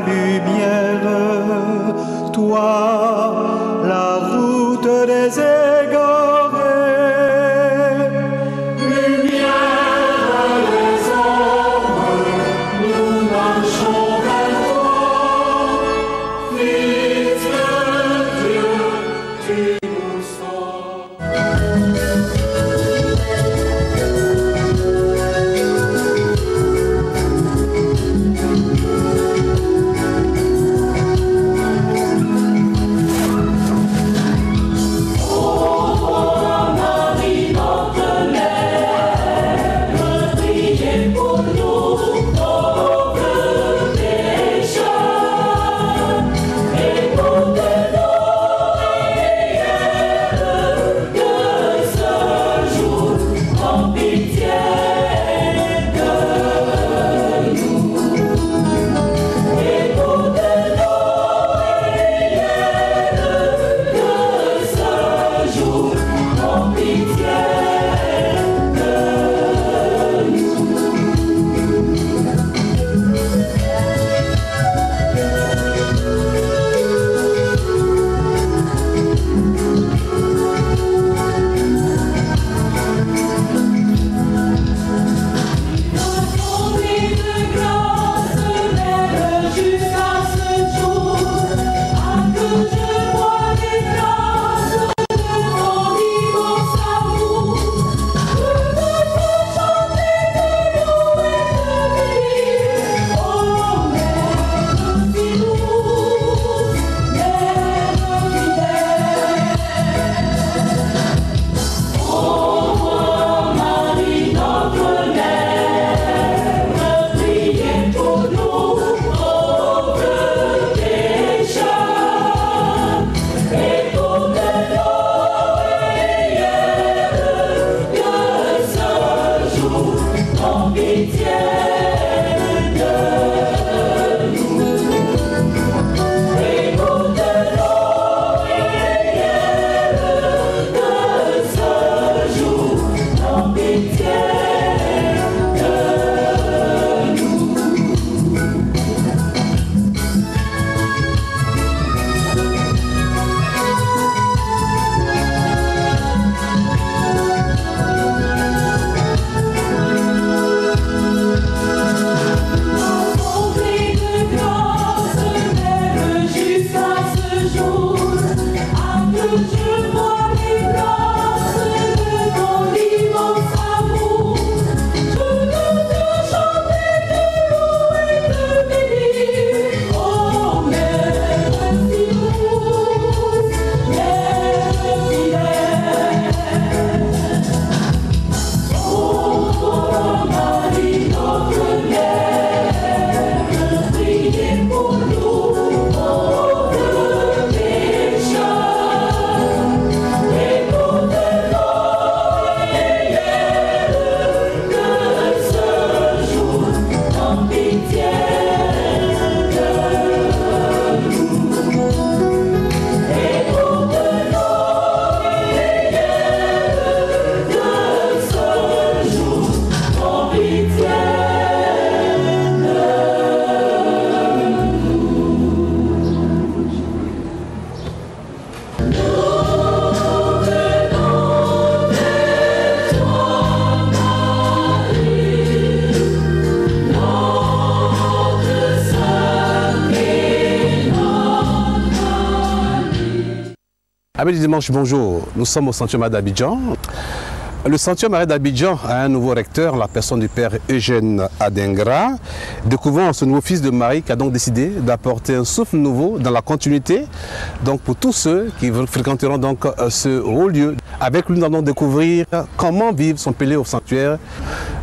lumière, toi, la route des égarés. Lumière des hommes, nous marchons vers toi, Fils de Dieu, tu nous sauves. Amis du dimanche, bonjour. Nous sommes au Sanctuaire Marie d'Abidjan. Le Sanctuaire Marie d'Abidjan a un nouveau recteur, la personne du Père Eugène Adingra. Découvrons ce nouveau fils de Marie qui a donc décidé d'apporter un souffle nouveau dans la continuité. Donc pour tous ceux qui fréquenteront donc ce haut lieu, avec lui nous allons découvrir comment vivre son pèlerin au sanctuaire.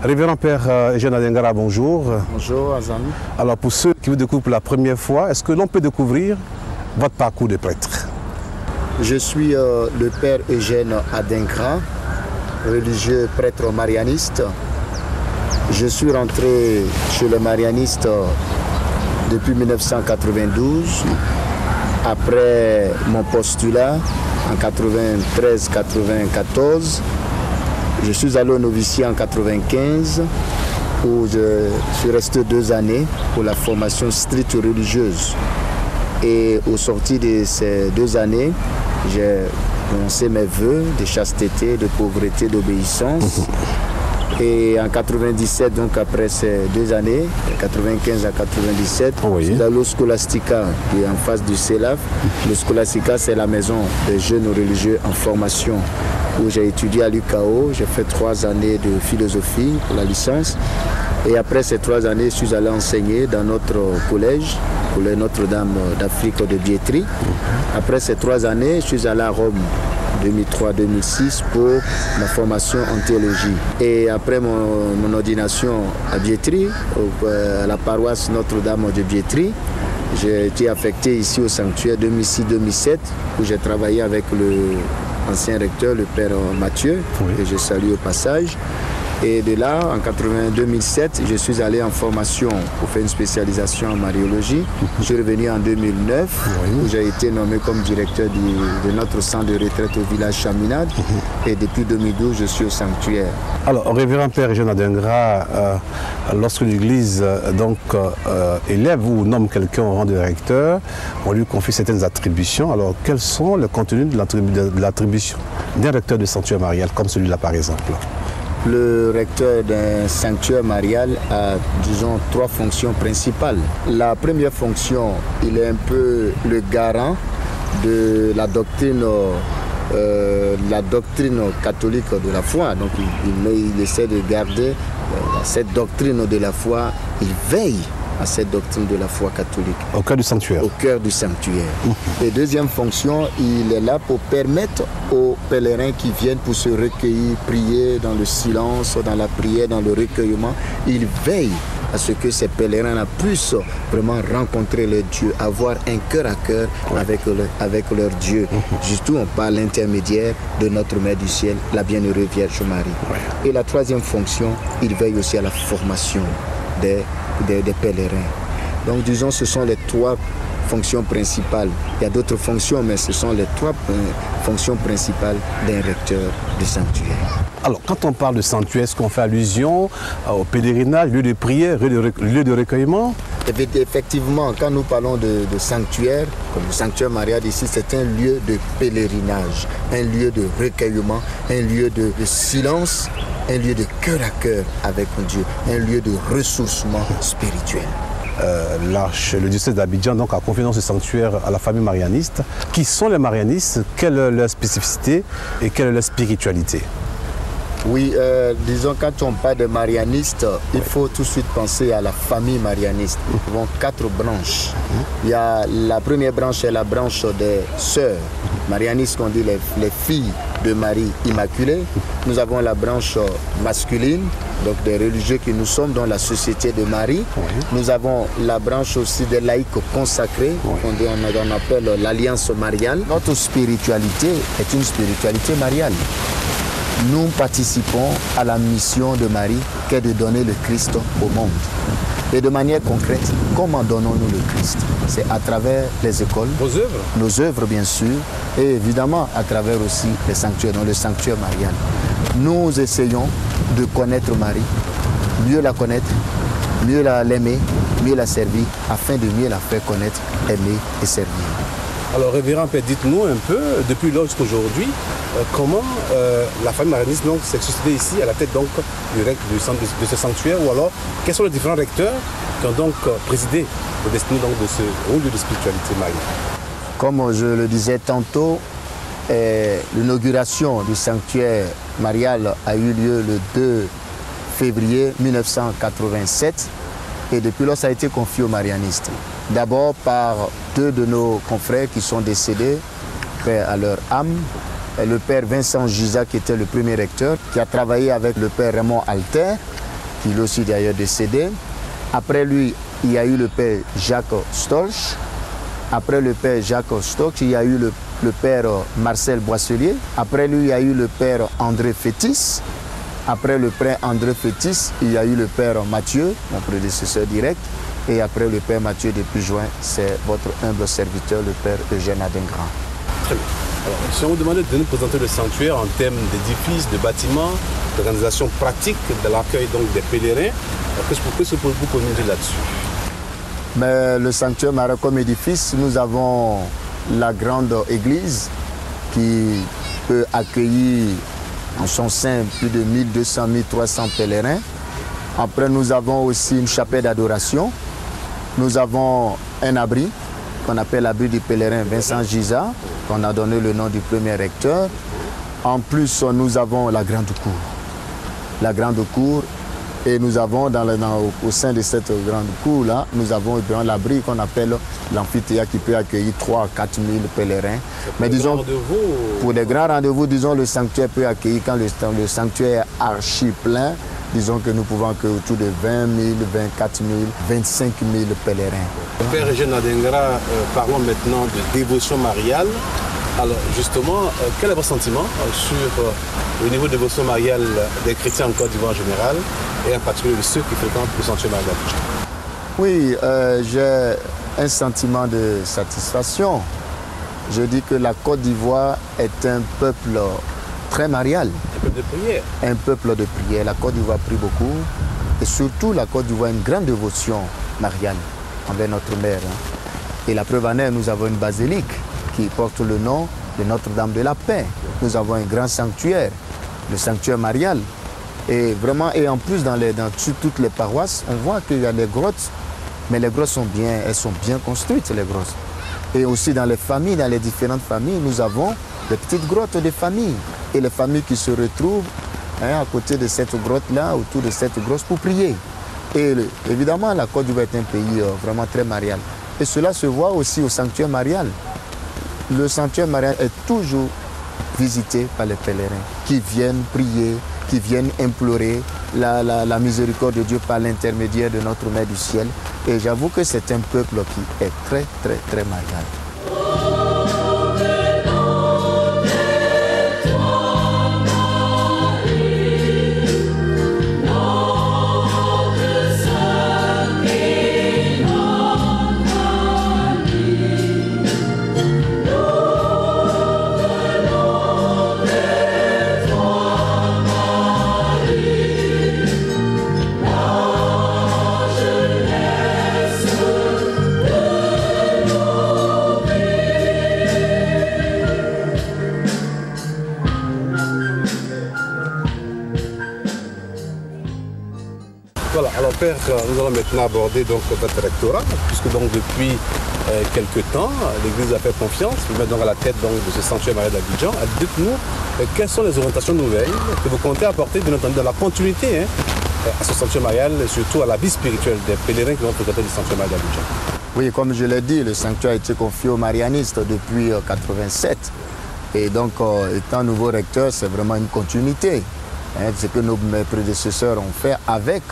Révérend Père Eugène Adingra, bonjour. Bonjour Azam. Alors pour ceux qui vous découvrent pour la première fois, est-ce que l'on peut découvrir votre parcours de prêtre? Je suis le Père Eugène Adingra, religieux prêtre marianiste. Je suis rentré chez le marianiste depuis 1992, après mon postulat en 93-94. Je suis allé au noviciat en 95 où je suis resté 2 années pour la formation stricte religieuse. Et au sorti de ces 2 années, j'ai prononcé mes vœux de chasteté, de pauvreté, d'obéissance. Et en 97, donc après ces 2 années, de 95 à 97, Oui. je suis allé au Scholastica, qui est en face du CELAF. Le Scholastica, c'est la maison des jeunes religieux en formation, où j'ai étudié à l'UKO. J'ai fait 3 années de philosophie pour la licence. Et après ces 3 années, je suis allé enseigner dans notre collège, Notre-Dame d'Afrique de Biétry. Après ces 3 années, je suis allé à Rome, 2003-2006, pour ma formation en théologie. Et après mon ordination à Biétry, à la paroisse Notre-Dame de Biétry, j'ai été affecté ici au sanctuaire 2006-2007, où j'ai travaillé avec l'ancien recteur, le père Mathieu, que je salue au passage. Et de là, en 2007, je suis allé en formation pour faire une spécialisation en mariologie. Je suis revenu en 2009, où j'ai été nommé comme directeur de notre centre de retraite au village Chaminade. Et depuis 2012, je suis au sanctuaire. Alors, révérend Père Eugène Adingra, lorsque l'Église élève ou nomme quelqu'un au rang de recteur, on lui confie certaines attributions. Alors, quels sont les contenus de l'attribution d'un recteur de sanctuaire marial, comme celui-là par exemple? Le recteur d'un sanctuaire marial a, disons, 3 fonctions principales. La première fonction, il est un peu le garant de la doctrine catholique de la foi. Donc il essaie de garder cette doctrine de la foi, il veille à cette doctrine de la foi catholique. Au cœur du sanctuaire. Au cœur du sanctuaire. Et deuxième fonction, il est là pour permettre aux pèlerins qui viennent pour se recueillir, prier dans le silence, dans la prière, dans le recueillement. Il veille à ce que ces pèlerins puissent vraiment rencontrer leur Dieu, avoir un cœur à cœur avec leur Dieu. Surtout, on parle l'intermédiaire de notre Mère du Ciel, la bienheureuse Vierge Marie. Et la troisième fonction, il veille aussi à la formation des pèlerins. Donc disons, ce sont les 3 fonctions principales. Il y a d'autres fonctions, mais ce sont les 3 fonctions principales d'un recteur de sanctuaire. Alors, quand on parle de sanctuaire, est-ce qu'on fait allusion au pèlerinage, lieu de prière, lieu de recueillement? Effectivement, quand nous parlons de sanctuaire, comme le sanctuaire marial ici, c'est un lieu de pèlerinage, un lieu de recueillement, un lieu de silence, un lieu de cœur à cœur avec Dieu, un lieu de ressourcement spirituel. Le diocèse d'Abidjan donc, a confié dans ce sanctuaire à la famille marianiste. Qui sont les marianistes? Quelle est leur spécificité et quelle est leur spiritualité? Oui, disons, quand on parle de marianistes, il faut tout de suite penser à la famille marianiste. Nous avons 4 branches. Il y a la première branche, c'est la branche des sœurs marianistes, qu'on dit les filles de Marie Immaculée. Nous avons la branche masculine, donc des religieux que nous sommes dans la société de Marie. Nous avons la branche aussi des laïcs consacrés, qu'on appelle l'alliance mariale. Notre spiritualité est une spiritualité mariale. Nous participons à la mission de Marie, qui est de donner le Christ au monde. Et de manière concrète, comment donnons-nous le Christ? C'est à travers les écoles, vos œuvres, nos œuvres bien sûr, et évidemment à travers aussi les sanctuaires, dans le sanctuaire marial. Nous essayons de connaître Marie, mieux la connaître, mieux l'aimer, mieux la servir, afin de mieux la faire connaître, aimer et servir. Alors, révérend Père, dites-nous un peu, depuis lors jusqu'à aujourd'hui, comment la famille marianiste s'est suscitée ici, à la tête donc, de ce sanctuaire, ou alors, quels sont les différents recteurs qui ont donc présidé le destiné donc, de ce rôle de spiritualité mariale? Comme je le disais tantôt, l'inauguration du sanctuaire marial a eu lieu le 2 février 1987, et depuis lors, ça a été confié aux marianistes. D'abord par 2 de nos confrères qui sont décédés, paix à leur âme. Le père Vincent Giza, qui était le premier recteur, qui a travaillé avec le père Raymond Alter, qui est aussi d'ailleurs décédé. Après lui, il y a eu le père Jacques Stolch. Après le père Jacques Stolch, il y a eu le père Marcel Boisselier. Après lui, il y a eu le père André Fétis. Après le père André Fétis, il y a eu le père Mathieu, mon prédécesseur direct. Et après le père Mathieu depuis juin, c'est votre humble serviteur, le père Eugène Adingra. Très bien. Alors, si on vous demandait de nous présenter le sanctuaire en termes d'édifices, de bâtiments, d'organisation pratique, de l'accueil donc des pèlerins, Qu'est-ce que vous pouvez nous dire là-dessus? Mais le sanctuaire Marie comme édifice, nous avons la grande église qui peut accueillir en son sein plus de 1200-1300 pèlerins. Après, nous avons aussi une chapelle d'adoration. Nous avons un abri qu'on appelle l'abri du pèlerin Vincent Giza, qu'on a donné le nom du premier recteur. En plus, nous avons la grande cour. La grande cour. Et nous avons au sein de cette grande cour-là, nous avons l'abri qu'on appelle l'amphithéâtre qui peut accueillir 3 à 4 000 pèlerins. Mais disons, pour des grands rendez-vous, disons, le sanctuaire peut accueillir, quand le sanctuaire est archi plein, disons que nous pouvons accueillir autour de 20 000, 24 000, 25 000 pèlerins. Père Eugène Adengra, parlons maintenant de dévotion mariale. Alors justement, quel est votre sentiment sur le niveau de dévotion mariale des chrétiens en Côte d'Ivoire en général et en particulier de ceux qui fréquentent le sanctuaire marial d'Abidjan? Oui, j'ai un sentiment de satisfaction. Je dis que la Côte d'Ivoire est un peuple très marial. Un peuple de prière. Un peuple de prière. La Côte d'Ivoire prie beaucoup et surtout la Côte d'Ivoire a une grande dévotion mariale envers notre mère. Et la preuve en est, nous avons une basilique qui porte le nom de Notre-Dame de la Paix. Nous avons un grand sanctuaire, le sanctuaire marial. Et vraiment, et en plus, dans toutes les paroisses, on voit qu'il y a des grottes, mais les grottes elles sont bien construites, les grottes. Et aussi dans les familles, dans les différentes familles, nous avons des petites grottes de familles. Et les familles qui se retrouvent à côté de cette grotte-là, autour de cette grotte pour prier. Et évidemment, la Côte d'Ivoire est un pays vraiment très marial. Et cela se voit aussi au sanctuaire marial. Le sanctuaire marial est toujours visité par les pèlerins qui viennent prier, qui viennent implorer la miséricorde de Dieu par l'intermédiaire de notre Mère du Ciel. Et j'avoue que c'est un peuple qui est très, très, très marial. Voilà, alors Père, nous allons maintenant aborder donc votre rectorat, puisque donc depuis quelques temps, l'Église a fait confiance, vous mettez donc à la tête donc, de ce sanctuaire marial d'Abidjan. Dites-nous, quelles sont les orientations nouvelles que vous comptez apporter, bien entendu, dans la continuité à ce sanctuaire marial, et surtout à la vie spirituelle des pèlerins qui vont fréquenter le sanctuaire marial d'Abidjan? Oui, comme je l'ai dit, le sanctuaire a été confié aux marianistes depuis 1987. Et donc, étant nouveau recteur, c'est vraiment une continuité. Ce que mes prédécesseurs ont fait avec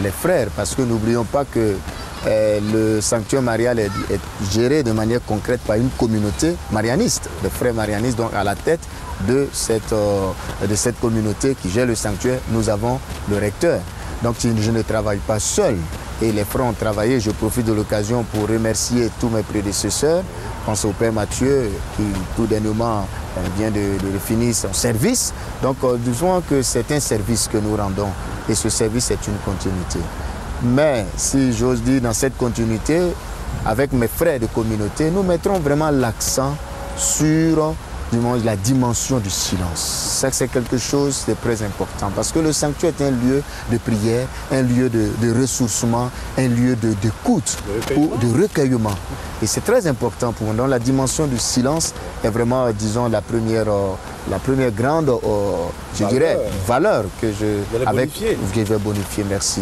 les frères, parce que n'oublions pas que le sanctuaire marial est géré de manière concrète par une communauté marianiste, les frères marianistes, donc à la tête de cette communauté qui gère le sanctuaire, nous avons le recteur. Donc je ne travaille pas seul et les frères ont travaillé. Je profite de l'occasion pour remercier tous mes prédécesseurs. Je pense au Père Mathieu qui tout dernièrement vient de finir son service. Donc disons que c'est un service que nous rendons et ce service est une continuité. Mais si j'ose dire, dans cette continuité, avec mes frères de communauté, nous mettrons vraiment l'accent sur la dimension du silence. Ça, c'est quelque chose de très important parce que le sanctuaire est un lieu de prière, un lieu de ressourcement, un lieu d'écoute ou de recueillement. Et c'est très important pour nous. Donc la dimension du silence est vraiment, disons, la première grande, valeur que je vais bonifier, merci.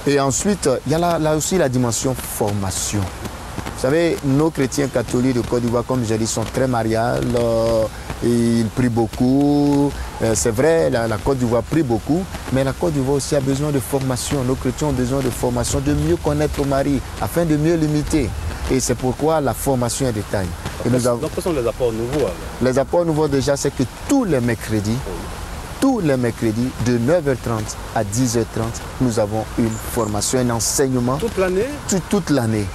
Et ensuite, il y a là aussi la dimension formation. Vous savez, nos chrétiens catholiques de Côte d'Ivoire, comme je dis, sont très mariales, ils prient beaucoup. C'est vrai, la Côte d'Ivoire prie beaucoup, mais la Côte d'Ivoire aussi a besoin de formation. Nos chrétiens ont besoin de formation, de mieux connaître Marie, afin de mieux l'imiter. Et c'est pourquoi la formation est de taille. Donc, quels sont les apports nouveaux alors? Les apports nouveaux, déjà, c'est que tous les mercredis, de 9h30 à 10h30, nous avons une formation, un enseignement. Toute l'année? Toute l'année.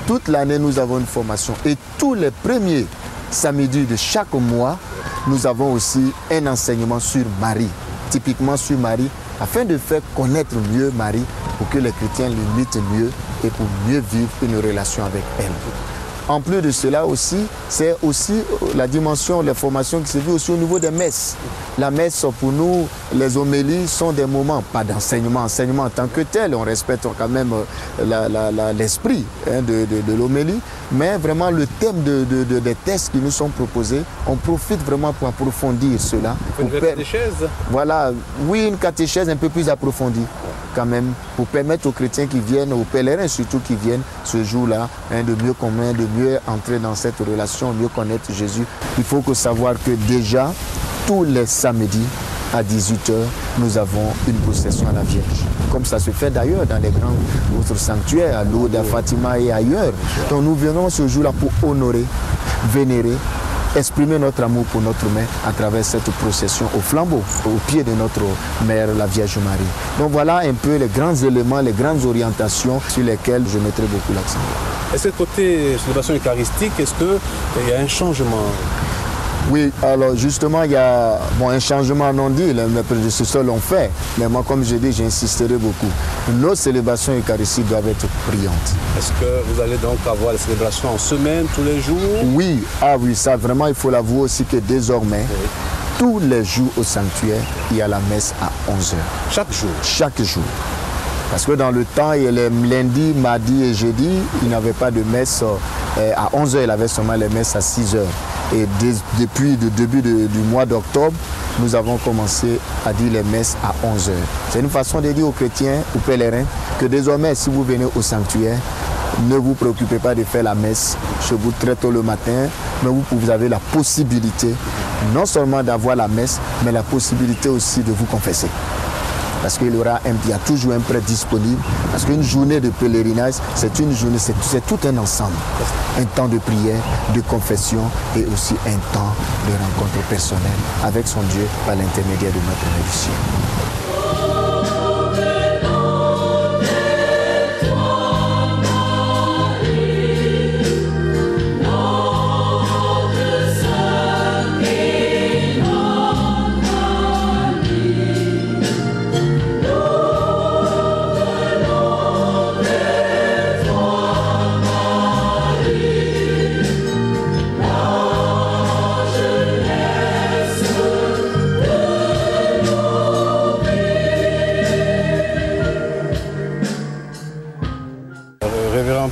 Toute l'année, nous avons une formation. Et tous les premiers samedis de chaque mois, nous avons aussi un enseignement sur Marie, typiquement sur Marie, afin de faire connaître mieux Marie pour que les chrétiens l'imitent mieux et pour mieux vivre une relation avec elle. En plus de cela aussi, c'est aussi la dimension, les formations qui se vit aussi au niveau des messes. La messe, pour nous, les homélies sont des moments, pas d'enseignement, enseignement en tant que tel, on respecte quand même l'esprit de l'homélie, mais vraiment le thème des textes qui nous sont proposés, on profite vraiment pour approfondir cela. Une catéchèse? Voilà, oui, une catéchèse un peu plus approfondie quand même, pour permettre aux chrétiens qui viennent, aux pèlerins surtout qui viennent ce jour-là, de mieux connaître, de mieux entrer dans cette relation, mieux connaître Jésus. Il faut savoir que déjà, tous les samedis à 18h, nous avons une procession à la Vierge. Comme ça se fait d'ailleurs dans les grands autres sanctuaires, à Lourdes, à Fatima et ailleurs. Donc nous venons ce jour-là pour honorer, vénérer, exprimer notre amour pour notre mère à travers cette procession au flambeau, au pied de notre mère, la Vierge Marie. Donc voilà un peu les grands éléments, les grandes orientations sur lesquelles je mettrai beaucoup l'accent. Est-ce que côté célébration eucharistique, est-ce qu'il y a un changement? Oui, alors justement, il y a un changement non dit, mes prédécesseurs l'ont fait, mais moi, comme je dis, j'insisterai beaucoup. Nos célébrations eucharistiques doivent être priantes. Est-ce que vous allez donc avoir les célébrations en semaine, tous les jours? Oui, oui, ça vraiment, il faut l'avouer aussi que désormais, oui, tous les jours au sanctuaire, il y a la messe à 11h. Chaque jour? Chaque jour. Parce que dans le temps, il y a les lundis, mardi et jeudi, il n'y avait pas de messe à 11h, il y avait seulement les messes à 6h. Et depuis le début du mois d'octobre, nous avons commencé à dire les messes à 11h. C'est une façon de dire aux chrétiens, aux pèlerins, que désormais, si vous venez au sanctuaire, ne vous préoccupez pas de faire la messe chez vous très tôt le matin, mais vous avez la possibilité non seulement d'avoir la messe, mais la possibilité aussi de vous confesser. Parce qu'il y a toujours un prêtre disponible. Parce qu'une journée de pèlerinage, c'est une journée, c'est tout un ensemble. Un temps de prière, de confession et aussi un temps de rencontre personnelle avec son Dieu par l'intermédiaire de notre Mère du ciel.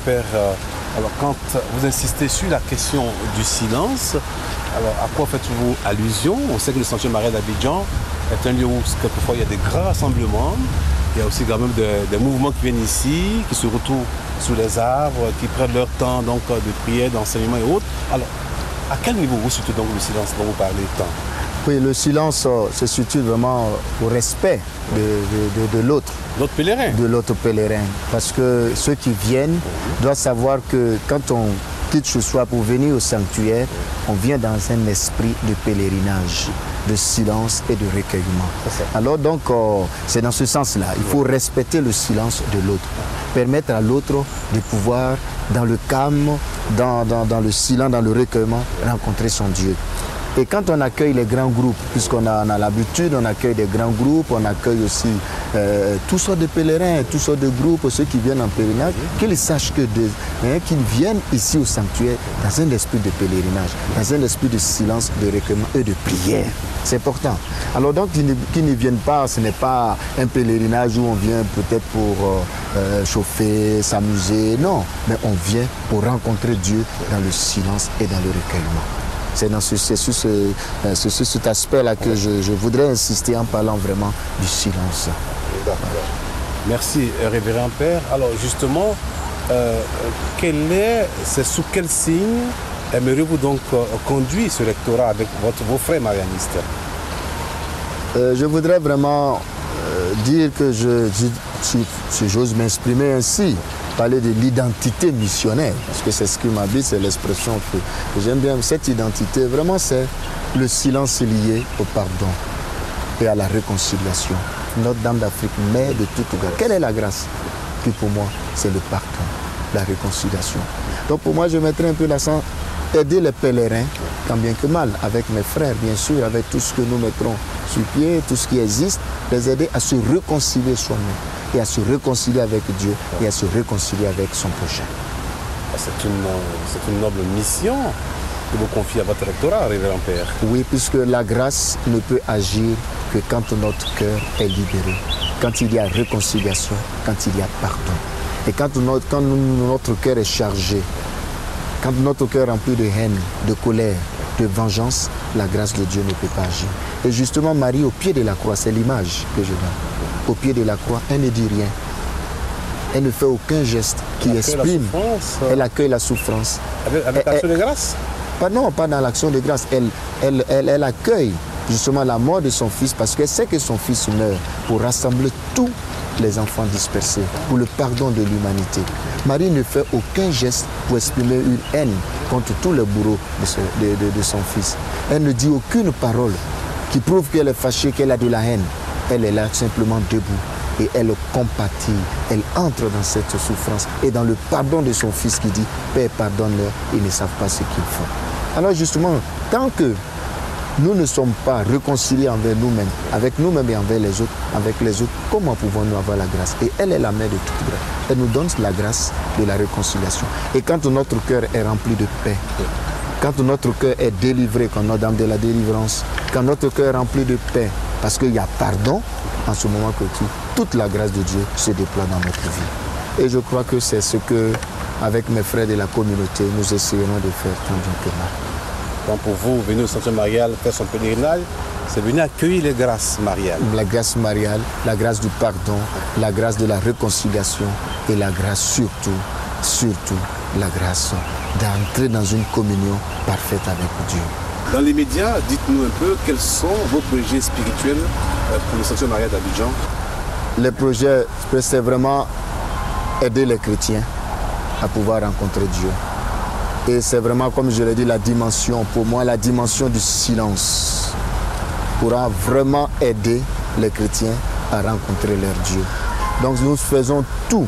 Père, alors quand vous insistez sur la question du silence, alors à quoi faites-vous allusion? On sait que le Sanctuaire Marie d'Abidjan est un lieu où quelquefois il y a des grands rassemblements, il y a aussi quand même des mouvements qui viennent ici, qui se retrouvent sous les arbres, qui prennent leur temps donc, de prière, d'enseignement et autres. Alors, à quel niveau vous situez donc le silence dont vous parlez tant? Oui, le silence se situe vraiment au respect de l'autre. L'autre pèlerin. De l'autre pèlerin. Parce que ceux qui viennent doivent savoir que quand on quitte ce soir pour venir au sanctuaire, on vient dans un esprit de pèlerinage, de silence et de recueillement. Alors donc, c'est dans ce sens-là. Il faut respecter le silence de l'autre. Permettre à l'autre de pouvoir, dans le calme, dans le silence, dans le recueillement, rencontrer son Dieu. Et quand on accueille les grands groupes, puisqu'on a l'habitude, on accueille des grands groupes, on accueille aussi toutes sortes de pèlerins, toutes sortes de groupes, ceux qui viennent en pèlerinage, qu'ils sachent qu'ils viennent ici au sanctuaire dans un esprit de pèlerinage, dans un esprit de silence, de recueillement et de prière. C'est important. Alors donc, qu'ils ne viennent pas, ce n'est pas un pèlerinage où on vient peut-être pour chauffer, s'amuser, non. Mais on vient pour rencontrer Dieu dans le silence et dans le recueillement. C'est sur cet aspect-là que je voudrais insister en parlant vraiment du silence. Merci, Révérend Père. Alors justement, c'est sous quel signe aimeriez-vous donc conduire ce lectorat avec vos frères marianistes? Je voudrais vraiment dire que si j'ose m'exprimer ainsi, parler de l'identité missionnaire, parce que c'est ce qui m'habite, c'est l'expression que j'aime bien. Cette identité, vraiment, c'est le silence lié au pardon et à la réconciliation. Notre-Dame d'Afrique, mère de toute grâce. Quelle est la grâce? Qui pour moi, c'est le pardon, la réconciliation. Donc pour moi, je mettrai un peu l'accent, aider les pèlerins, tant bien que mal, avec mes frères, bien sûr, avec tout ce que nous mettrons sur pied, tout ce qui existe, les aider à se réconcilier soi-même. et à se réconcilier avec Dieu et à se réconcilier avec son prochain. C'est une noble mission que vous confiez à votre rectorat, révérend Père. Oui, puisque la grâce ne peut agir que quand notre cœur est libéré, quand il y a réconciliation, quand il y a pardon. Et quand notre cœur est chargé, quand notre cœur est rempli de haine, de colère, de vengeance, la grâce de Dieu ne peut pas agir. Et justement, Marie, au pied de la croix, c'est l'image que je donne. Au pied de la croix, elle ne dit rien. Elle ne fait aucun geste qui exprime. Elle accueille la souffrance. Avec l'action de grâce? Non, pas dans l'action de grâce. Elle accueille justement la mort de son fils parce qu'elle sait que son fils meurt pour rassembler tous les enfants dispersés, pour le pardon de l'humanité. Marie ne fait aucun geste pour exprimer une haine contre tous les bourreaux de son fils. Elle ne dit aucune parole qui prouve qu'elle est fâchée, qu'elle a de la haine. Elle est là simplement debout et elle compatit, elle entre dans cette souffrance et dans le pardon de son fils qui dit « Père, pardonne-leur, ils ne savent pas ce qu'ils font ». Alors justement, tant que nous ne sommes pas réconciliés envers nous-mêmes, avec nous-mêmes et envers les autres, comment pouvons-nous avoir la grâce? Et elle est la mère de toute grâce. Elle nous donne la grâce de la réconciliation. Et quand notre cœur est rempli de paix, quand notre cœur est délivré, quand notre âme de la délivrance, quand notre cœur est rempli de paix, parce qu'il y a pardon, en ce moment que toute la grâce de Dieu se déploie dans notre vie. Et je crois que c'est ce que, avec mes frères de la communauté, nous essayerons de faire tant bien que mal. Donc pour vous, venir au sanctuaire marial, faire son pèlerinage, c'est venir accueillir les grâces mariales. La grâce mariale, la grâce du pardon, la grâce de la réconciliation et la grâce surtout, la grâce d'entrer dans une communion parfaite avec Dieu. Dans les médias, dites-nous un peu quels sont vos projets spirituels pour le sanctuaire marial d'Abidjan. Les projets, c'est vraiment aider les chrétiens à pouvoir rencontrer Dieu. Et c'est vraiment, comme je l'ai dit, la dimension, pour moi, la dimension du silence pourra vraiment aider les chrétiens à rencontrer leur Dieu. Donc nous faisons tout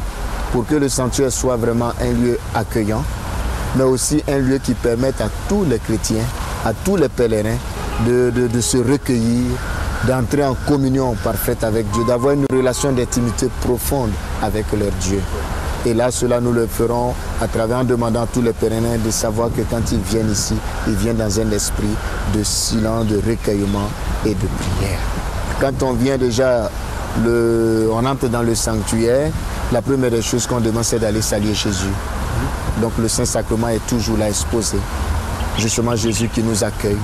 pour que le sanctuaire soit vraiment un lieu accueillant, mais aussi un lieu qui permette à tous les chrétiens, à tous les pèlerins de se recueillir, d'entrer en communion parfaite avec Dieu, d'avoir une relation d'intimité profonde avec leur Dieu. Et là, cela nous le ferons à travers en demandant à tous les pèlerins de savoir que quand ils viennent ici, ils viennent dans un esprit de silence, de recueillement et de prière. Quand on vient déjà, on entre dans le sanctuaire, la première des choses qu'on demande, c'est d'aller saluer Jésus. Donc le Saint-Sacrement est toujours là exposé. Justement, Jésus qui nous accueille.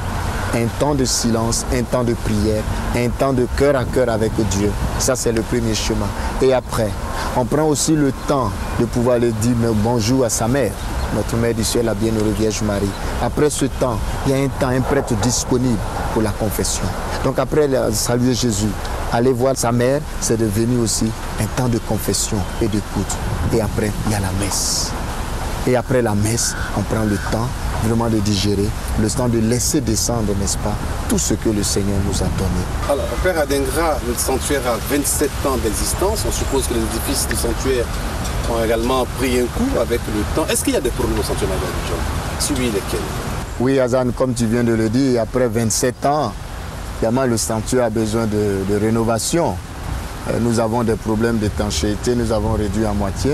Un temps de silence, un temps de prière, un temps de cœur à cœur avec Dieu. Ça, c'est le premier chemin. Et après, on prend aussi le temps de pouvoir lui dire bonjour à sa mère, notre mère du ciel, la bienheureuse Vierge Marie. Après ce temps, il y a un temps, un prêtre disponible pour la confession. Donc après saluer Jésus, aller voir sa mère, c'est devenu aussi un temps de confession et d'écoute. Et après, il y a la messe. Et après la messe, on prend le temps vraiment de digérer, le temps de laisser descendre, n'est-ce pas, tout ce que le Seigneur nous a donné. Alors, Père Adingra, le sanctuaire a 27 ans d'existence. On suppose que les édifices du sanctuaire ont également pris un coup avec le temps. Est-ce qu'il y a des problèmes au sanctuaire d'Abidjan? Suivi lesquels? Oui, Hazan, comme tu viens de le dire, après 27 ans, évidemment, le sanctuaire a besoin de rénovation. Nous avons des problèmes d'étanchéité, nous avons réduit à moitié.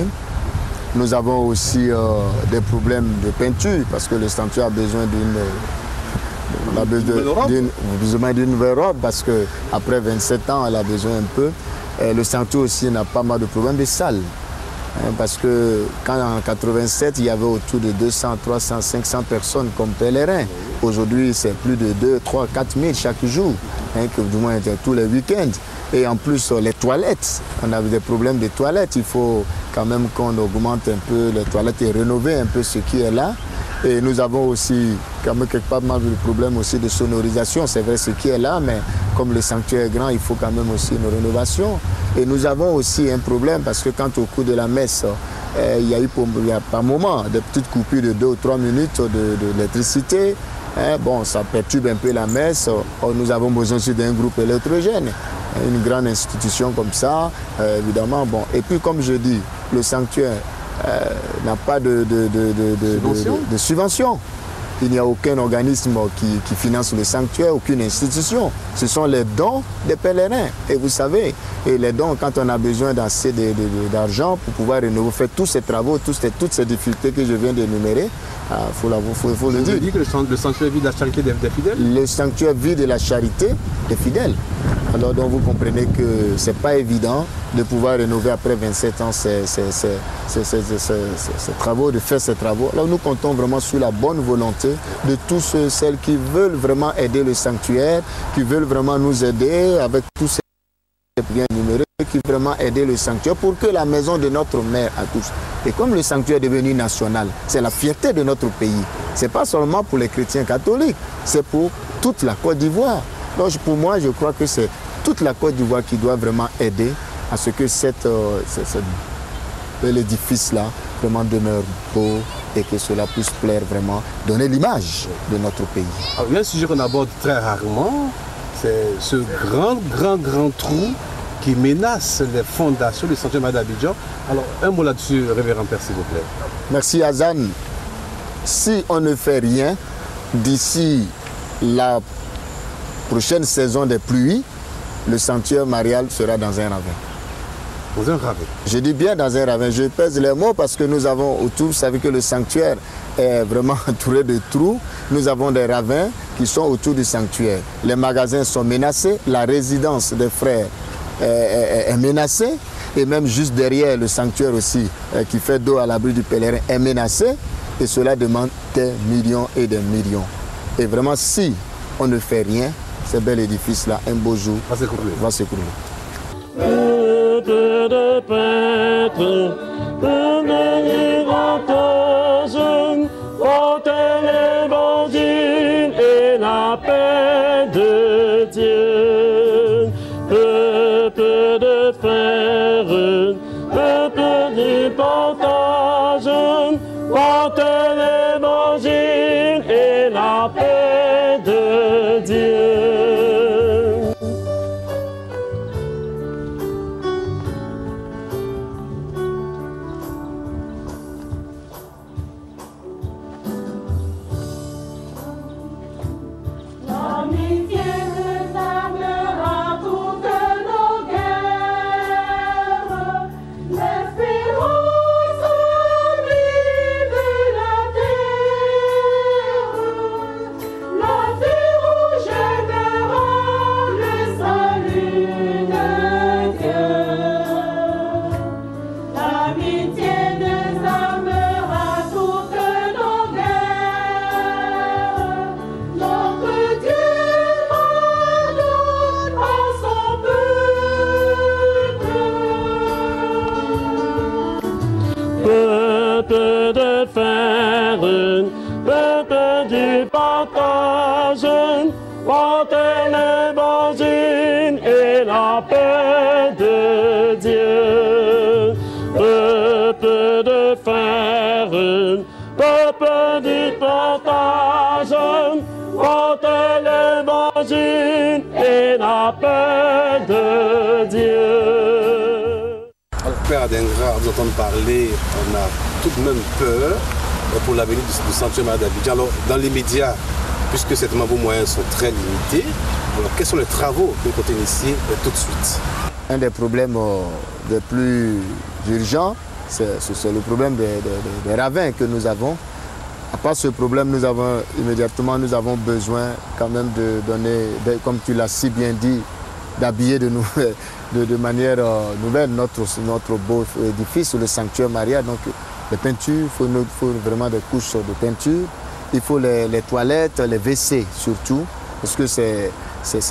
Nous avons aussi des problèmes de peinture parce que le sanctuaire a besoin d'une nouvelle robe parce qu'après 27 ans, elle a besoin un peu. Et le sanctuaire aussi n'a pas mal de problèmes de salles. Parce que quand en 87, il y avait autour de 200, 300, 500 personnes comme pèlerins. Aujourd'hui, c'est plus de 2, 3, 4 000 chaque jour, que du moins tous les week-ends. Et en plus, les toilettes, on a des problèmes de toilettes. Il faut quand même qu'on augmente un peu les toilettes et rénover un peu ce qui est là. Et nous avons aussi quand même quelque part mal de problèmes aussi de sonorisation. C'est vrai ce qui est là, mais comme le sanctuaire est grand, il faut quand même aussi une rénovation. Et nous avons aussi un problème parce que quand au cours de la messe, il y a par moment des petites coupures de 2 ou 3 minutes d'électricité. Bon, ça perturbe un peu la messe. Nous avons besoin aussi d'un groupe électrogène. Une grande institution comme ça, évidemment. Bon. Et puis, comme je dis, le sanctuaire n'a pas de subvention. Il n'y a aucun organisme qui finance le sanctuaire, aucune institution. Ce sont les dons des pèlerins. Et vous savez, et les dons, quand on a besoin d'assez d'argent pour pouvoir rénover, faire tous ces travaux, toutes ces difficultés que je viens d'énumérer, faut le dire. Vous dites que le sanctuaire vit de la charité des fidèles? Le sanctuaire vit de la charité des fidèles. Alors donc vous comprenez que ce n'est pas évident de pouvoir rénover après 27 ans ces travaux, de faire ces travaux. Alors nous comptons vraiment sur la bonne volonté de tous ceux, celles qui veulent vraiment aider le sanctuaire, qui veulent vraiment nous aider avec tous ces biens numérés, qui veulent vraiment aider le sanctuaire pour que la maison de notre mère accouche. Et comme le sanctuaire est devenu national, c'est la fierté de notre pays. Ce n'est pas seulement pour les chrétiens catholiques, c'est pour toute la Côte d'Ivoire. Donc pour moi, je crois que c'est toute la Côte d'Ivoire qui doit vraiment aider à ce que l'édifice-là vraiment demeure beau et que cela puisse plaire vraiment, donner l'image de notre pays. Alors, il y a un sujet qu'on aborde très rarement, c'est ce grand trou qui menace les fondations du sanctuaire Marie d'Abidjan. Alors, un mot là-dessus, révérend Père, s'il vous plaît. Merci Hassan. Si on ne fait rien, d'ici la prochaine saison des pluies, le sanctuaire marial sera dans un ravin. Dans un ravin? Je dis bien dans un ravin. Je pèse les mots parce que nous avons autour, vous savez que le sanctuaire est vraiment entouré de trous. Nous avons des ravins qui sont autour du sanctuaire. Les magasins sont menacés, la résidence des frères est menacée et même juste derrière le sanctuaire aussi, qui fait dos à l'abri du pèlerin, est menacé et cela demande des millions et des millions. Et vraiment, si on ne fait rien, ce bel édifice-là, un beau jour, va s'écrouler. Peuple de prêtres, peuple de grands jeunes, portez l'évangile et la paix de Dieu. Peuple de frères, peuple du partage, portez l'évangile et la paix de Dieu. Peuple de fer, peuple du partage, portez l'évangile et la paix de Dieu. Peuple de fer, peuple du partage, portez l'évangile et la paix de Dieu. Alors, Père Adingra, vous entendez parler, on a tout de même peur pour l'avenir du sanctuaire Marie d'Abidjan. Alors, dans les médias, puisque certainement vos moyens sont très limités, alors quels sont les travaux que vous comptez initier tout de suite? Un des problèmes les plus urgents, c'est le problème des ravins que nous avons. À part ce problème, nous avons besoin quand même de donner, comme tu l'as si bien dit, d'habiller de manière nouvelle notre beau édifice, le sanctuaire Maria. Donc les peintures, il faut vraiment des couches de peinture. Il faut les toilettes, les WC surtout, parce que c'est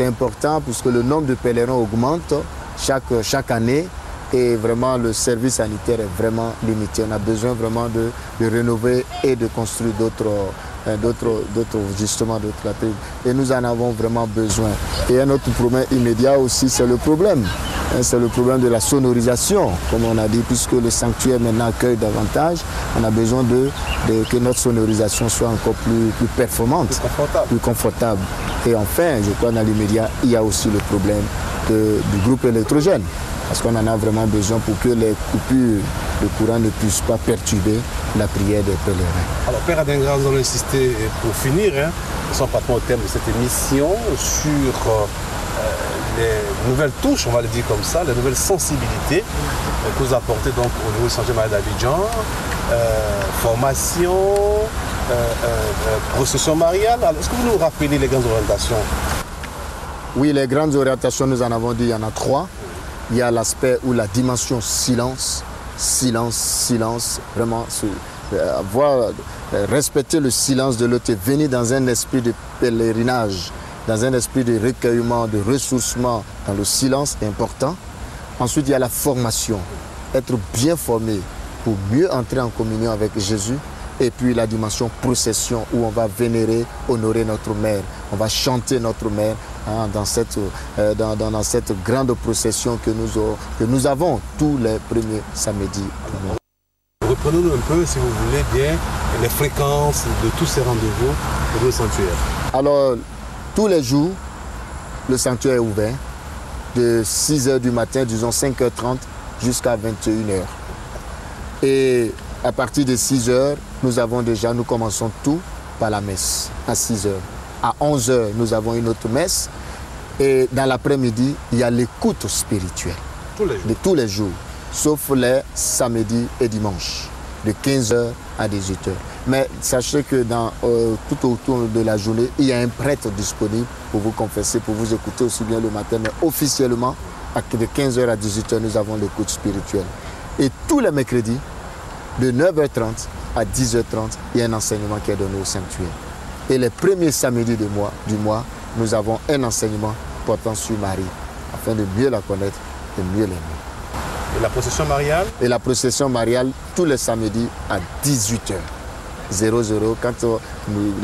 important, puisque le nombre de pèlerins augmente chaque année et vraiment le service sanitaire est vraiment limité. On a besoin vraiment de rénover et de construire d'autres latérales. Et nous en avons vraiment besoin. Et un autre problème immédiat aussi, c'est le problème. C'est le problème de la sonorisation, comme on a dit, puisque le sanctuaire maintenant accueille davantage. On a besoin que notre sonorisation soit encore plus performante, plus confortable. Et enfin, je crois dans l'immédiat, il y a aussi le problème du groupe électrogène. parce qu'on en a vraiment besoin pour que les coupures de courant ne puissent pas perturber la prière des pèlerins. Alors Père Adingra, nous allons insister pour finir, nous sommes partant au thème de cette émission sur les nouvelles touches, on va le dire comme ça, les nouvelles sensibilités que vous apportez donc au niveau du Sanctuaire Marie d'Abidjan, formation, procession mariale. Est-ce que vous nous rappelez les grandes orientations? Oui, les grandes orientations, nous en avons dit, il y en a 3. Il y a l'aspect ou la dimension silence, vraiment respecter le silence de l'autre et venir dans un esprit de pèlerinage, dans un esprit de recueillement, de ressourcement dans le silence est important. Ensuite, il y a la formation, être bien formé pour mieux entrer en communion avec Jésus. Et puis la dimension procession où on va vénérer, honorer notre mère. On va chanter notre mère dans cette grande procession que nous avons tous les premiers samedis. Reprenons-nous un peu, si vous voulez bien, les fréquences de tous ces rendez-vous au sanctuaire. Alors, tous les jours, le sanctuaire est ouvert de 6h du matin, disons 5h30 jusqu'à 21h. Et à partir de 6h, nous commençons tout par la messe à 6h. À 11h, nous avons une autre messe. Et dans l'après-midi, il y a l'écoute spirituelle. Tous les jours, sauf les samedis et dimanches, de 15h à 18h. Mais sachez que tout autour de la journée, il y a un prêtre disponible pour vous confesser, pour vous écouter aussi bien le matin. Mais officiellement, de 15h à 18h, nous avons l'écoute spirituelle. Et tous les mercredis, de 9h30 à 10h30, il y a un enseignement qui est donné au sanctuaire. Et les premiers samedis du mois, nous avons un enseignement portant sur Marie, afin de mieux la connaître, de mieux l'aimer. Et la procession mariale? Et la procession mariale, tous les samedis à 18h00. Quand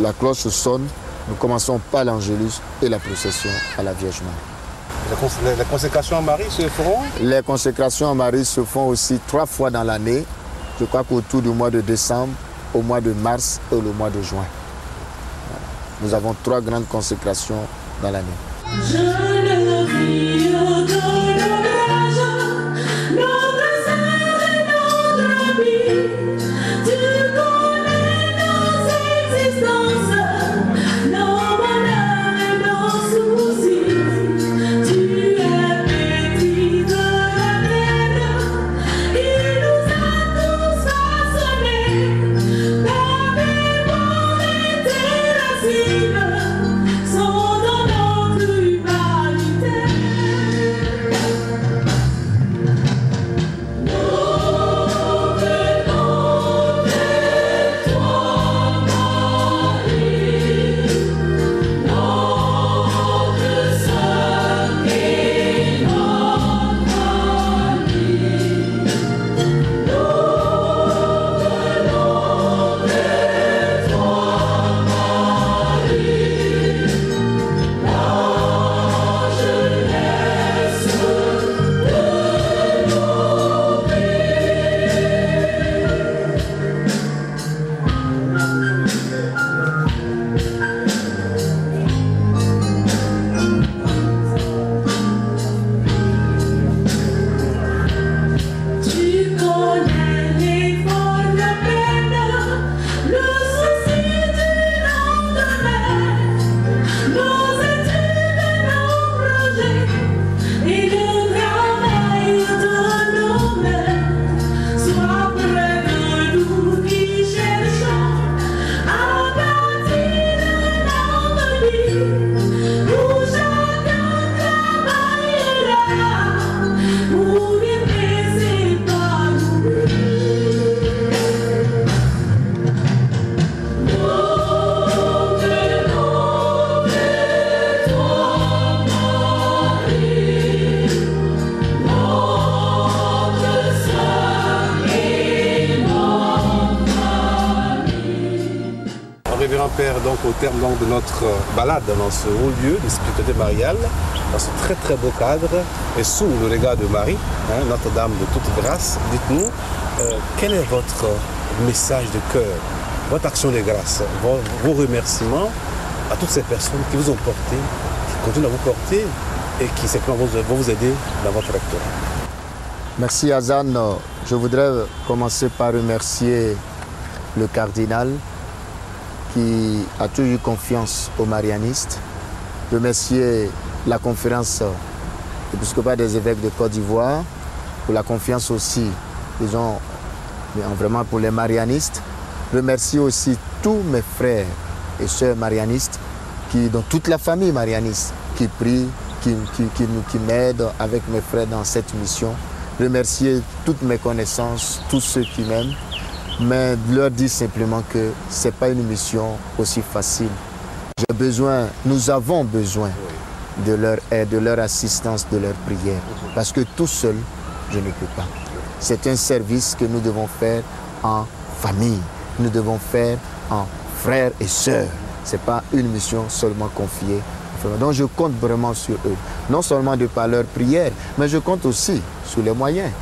la cloche sonne, nous commençons par l'Angélus et la procession à la Vierge Marie. Les consécrations à Marie se feront? Les consécrations à Marie se font aussi 3 fois dans l'année. Je crois qu'autour du mois de décembre, au mois de mars et le mois de juin. Nous avons 3 grandes consécrations dans l'année. Père, donc au terme de notre balade dans ce haut lieu de spiritualité mariale, dans ce très très beau cadre et sous le regard de Marie, Notre-Dame de toute grâce, dites-nous quel est votre message de cœur, votre action de grâce, vos remerciements à toutes ces personnes qui vous ont porté, qui continuent à vous porter et qui simplement vont vous aider dans votre rectorat. Merci Hassan. Je voudrais commencer par remercier le cardinal qui a toujours eu confiance aux marianistes. Remercier la conférence épiscopale des évêques de Côte d'Ivoire pour la confiance aussi, disons, vraiment pour les marianistes. Remercier aussi tous mes frères et sœurs marianistes, dans toute la famille marianiste, qui prient, qui m'aident avec mes frères dans cette mission. Remercier toutes mes connaissances, tous ceux qui m'aiment, mais leur dire simplement que ce n'est pas une mission aussi facile. Nous avons besoin de leur aide, de leur assistance, de leur prière, parce que tout seul, je ne peux pas. C'est un service que nous devons faire en famille, nous devons faire en frères et sœurs. Ce n'est pas une mission seulement confiée. Donc je compte vraiment sur eux, non seulement de par leur prière, mais je compte aussi sur les moyens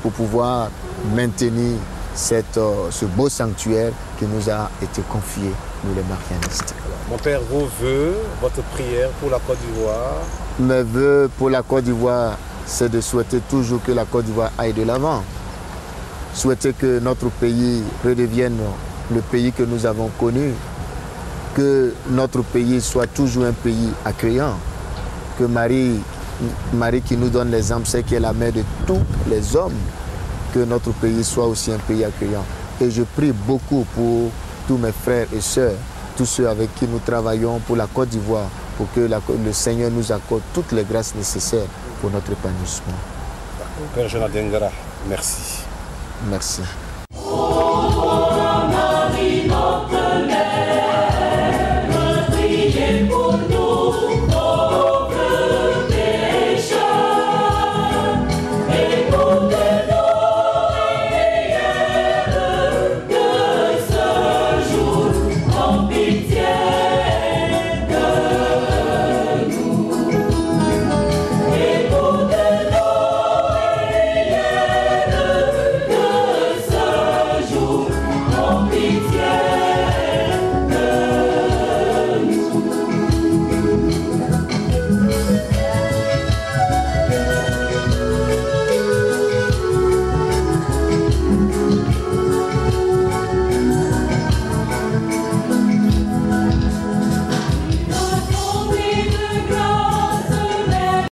pour pouvoir maintenir ce beau sanctuaire qui nous a été confié, nous les marianistes. Mon père, vos voeux, votre prière pour la Côte d'Ivoire? Mes voeux pour la Côte d'Ivoire, c'est de souhaiter toujours que la Côte d'Ivoire aille de l'avant. Souhaiter que notre pays redevienne le pays que nous avons connu. Que notre pays soit toujours un pays accueillant. Que Marie qui nous donne l'exemple, c'est qu'elle est la mère de tous les hommes. Que notre pays soit aussi un pays accueillant. Et je prie beaucoup pour tous mes frères et sœurs, tous ceux avec qui nous travaillons pour la Côte d'Ivoire, pour que le Seigneur nous accorde toutes les grâces nécessaires pour notre épanouissement. Père Eugène Adengra, merci. Merci.